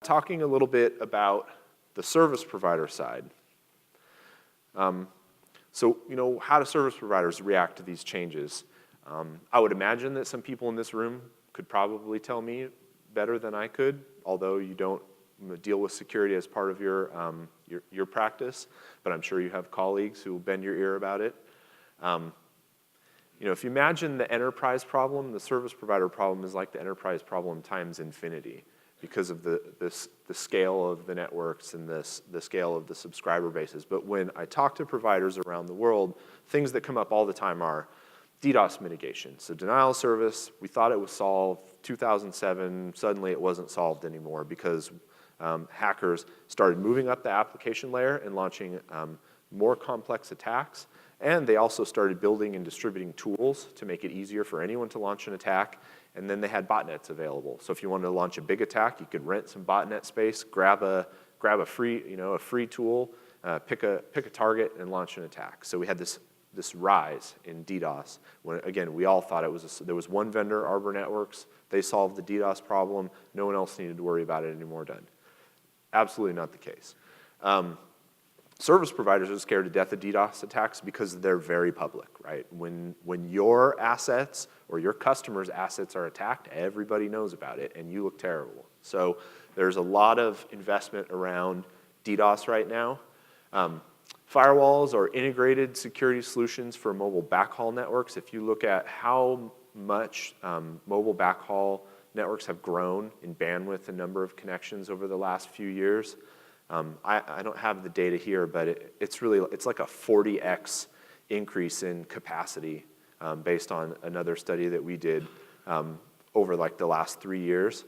talking a little bit about the service provider side. So, how do service providers react to these changes? I would imagine that some people in this room could probably tell me better than I could, although you don't deal with security as part of your practice, but I'm sure you have colleagues who will bend your ear about it. If you imagine the enterprise problem, the service provider problem is like the enterprise problem times infinity because of the scale of the networks and the scale of the subscriber bases. But when I talk to providers around the world, things that come up all the time are DDoS mitigation. So denial of service, we thought it was solved. 2007, suddenly it wasn't solved anymore because hackers started moving up the application layer and launching more complex attacks. And they also started building and distributing tools to make it easier for anyone to launch an attack. And then they had botnets available. So if you wanted to launch a big attack, you could rent some botnet space, grab a free tool, pick a target, and launch an attack. So we had this rise in DDoS. When again, we all thought there was one vendor, Arbor Networks. They solved the DDoS problem. No one else needed to worry about it anymore. Done. Absolutely not the case. Service providers are scared to death of DDoS attacks because they're very public, right? When your assets or your customers' assets are attacked, everybody knows about it, and you look terrible. So there's a lot of investment around DDoS right now. Firewalls are integrated security solutions for mobile backhaul networks. If you look at how much mobile backhaul networks have grown in bandwidth and number of connections over the last few years, I don't have the data here, but it's like a 40x increase in capacity based on another study that we did over like the last 3 years.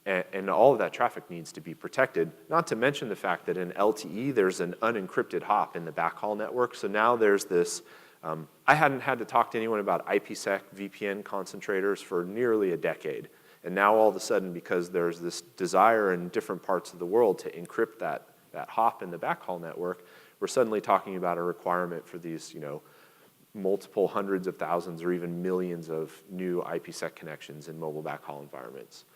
And all of that traffic needs to be protected, not to mention the fact that in LTE, there's an unencrypted hop in the backhaul network. So now there's this, I hadn't had to talk to anyone about IPsec VPN concentrators for nearly a decade. And now all of a sudden, because there's this desire in different parts of the world to encrypt that hop in the backhaul network, we're suddenly talking about a requirement for these, multiple hundreds of thousands or even millions of new IPsec connections in mobile backhaul environments.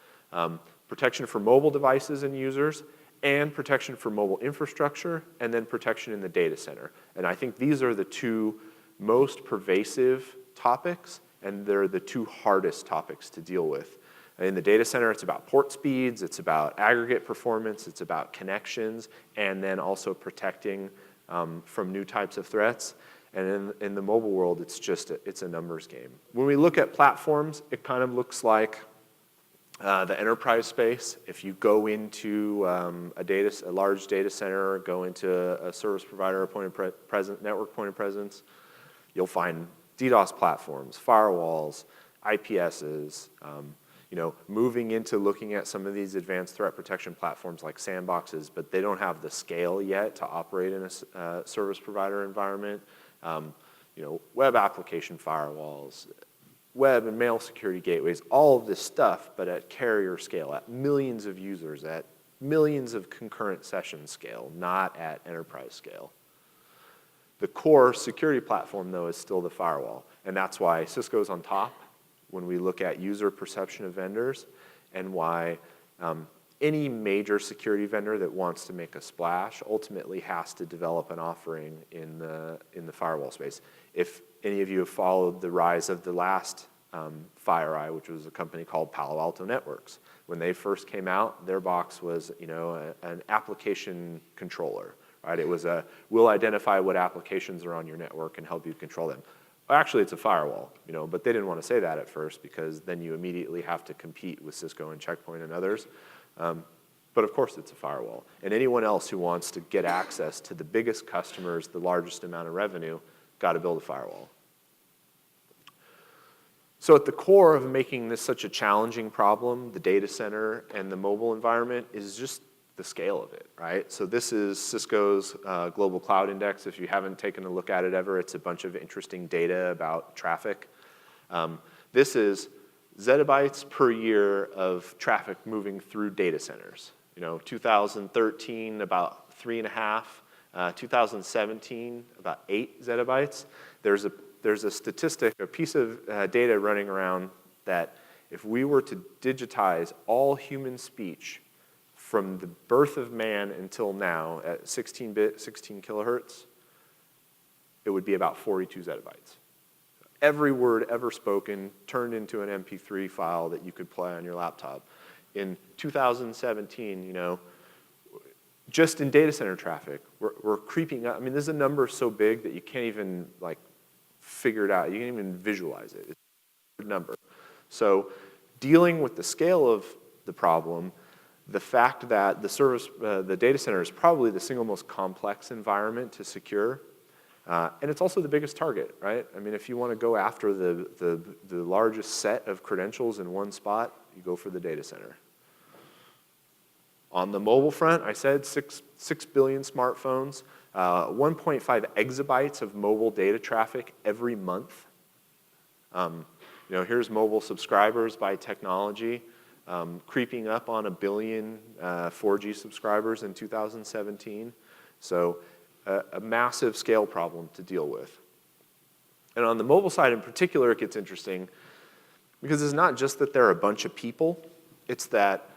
Protection for mobile devices and users, and protection for mobile infrastructure, and then protection in the data center. And I think these are the two most pervasive topics, and they're the two hardest topics to deal with. In the data center, it's about port speeds, it's about aggregate performance, it's about connections, and then also protecting from new types of threats. And in the mobile world, it's a numbers game. When we look at platforms, it kind of looks like the enterprise space. If you go into a large data center, or go into a service provider network point of presence, you'll find DDoS platforms, firewalls, IPSs, moving into looking at some of these advanced threat protection platforms like sandboxes, but they don't have the scale yet to operate in a service provider environment. Web application firewalls, web and mail security gateways, all of this stuff, but at carrier scale, at millions of users, at millions of concurrent session scale, not at enterprise scale. The core security platform, though, is still the firewall, and that's why Cisco's on top when we look at user perception of vendors, and why any major security vendor that wants to make a splash ultimately has to develop an offering in the firewall space. If any of you have followed the rise of the last FireEye, which was a company called Palo Alto Networks, when they first came out, their box was an application controller. Right? It was we'll identify what applications are on your network and help you control them. Actually, it's a firewall, but they didn't want to say that at first because then you immediately have to compete with Cisco and Check Point and others. But of course, it's a firewall. And anyone else who wants to get access to the biggest customers, the largest amount of revenue, got to build a firewall. So at the core of making this such a challenging problem, the data center and the mobile environment, is just the scale of it, right? So this is Cisco's Global Cloud Index. If you haven't taken a look at it ever, it's a bunch of interesting data about traffic. This is zettabytes per year of traffic moving through data centers. 2013, about 3.5. 2017, about 8 zettabytes. There's a statistic, a piece of data running around that if we were to digitize all human speech from the birth of man until now at 16-bit, 16 kilohertz, it would be about 42 zettabytes. Every word ever spoken turned into an MP3 file that you could play on your laptop. In 2017, you know, just in data center traffic, we're creeping up. I mean, this is a number so big that you can't even like figure it out. You can't even visualize it. It's a big number. So dealing with the scale of the problem, the fact that the data center is probably the single most complex environment to secure, and it's also the biggest target, right? I mean, if you want to go after the largest set of credentials in one spot, you go for the data center. On the mobile front, I said 6 billion smartphones, 1.5 exabytes of mobile data traffic every month. You know, here's mobile subscribers by technology, creeping up on 1 billion 4G subscribers in 2017. So a massive scale problem to deal with. And on the mobile side in particular, it gets interesting because it's not just that there are a bunch of people, it's that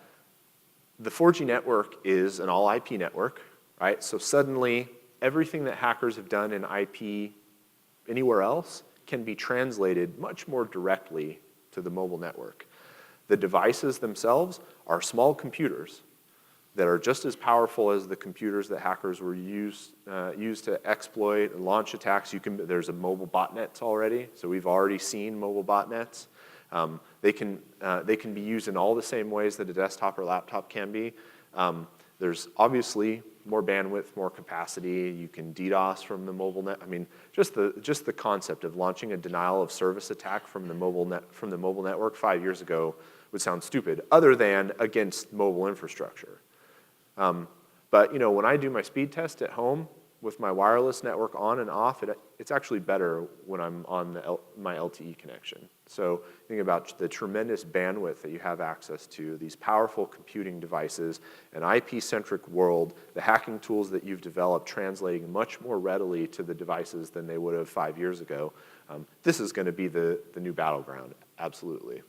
the 4G network is an all IP network, right? So suddenly, everything that hackers have done in IP anywhere else can be translated much more directly to the mobile network. The devices themselves are small computers that are just as powerful as the computers that hackers were used to exploit and launch attacks. There's a mobile botnets already, so we've already seen mobile botnets. They can be used in all the same ways that a desktop or laptop can be. There's obviously more bandwidth, more capacity. You can DDoS from the mobile net. I mean, just the concept of launching a denial of service attack from the mobile network 5 years ago would sound stupid, other than against mobile infrastructure. But you know, when I do my speed test at home with my wireless network on and off, it's actually better when I'm on my LTE connection. So think about the tremendous bandwidth that you have access to, these powerful computing devices, an IP-centric world, the hacking tools that you've developed translating much more readily to the devices than they would have 5 years ago. This is going to be the new battleground, absolutely.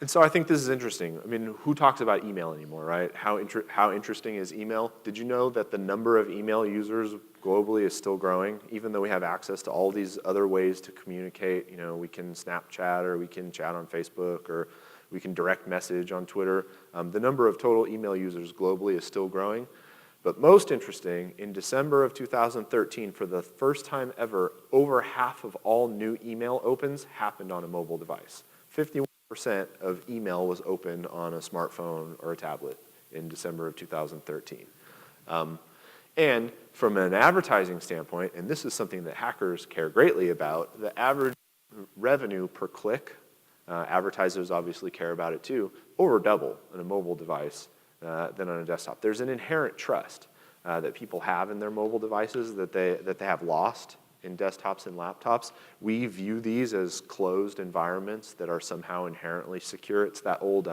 And so I think this is interesting. I mean, who talks about email anymore, right? How interesting is email? Did you know that the number of email users globally is still growing, even though we have access to all these other ways to communicate? You know, we can Snapchat, or we can chat on Facebook, or we can direct message on Twitter. The number of total email users globally is still growing. But most interesting, in December of 2013, for the first time ever, over half of all new email opens happened on a mobile device. 51% of email was opened on a smartphone or a tablet in December of 2013. And from an advertising standpoint, and this is something that hackers care greatly about, the average revenue per click, advertisers obviously care about it too, over double on a mobile device than on a desktop. There's an inherent trust that people have in their mobile devices that they have lost in desktops and laptops. We view these as closed environments that are somehow inherently secure. It's that old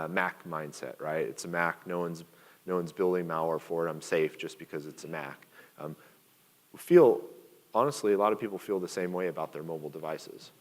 Mac mindset, right? It's a Mac. No one's building malware for it. I'm safe just because it's a Mac. Honestly, a lot of people feel the same way about their mobile devices.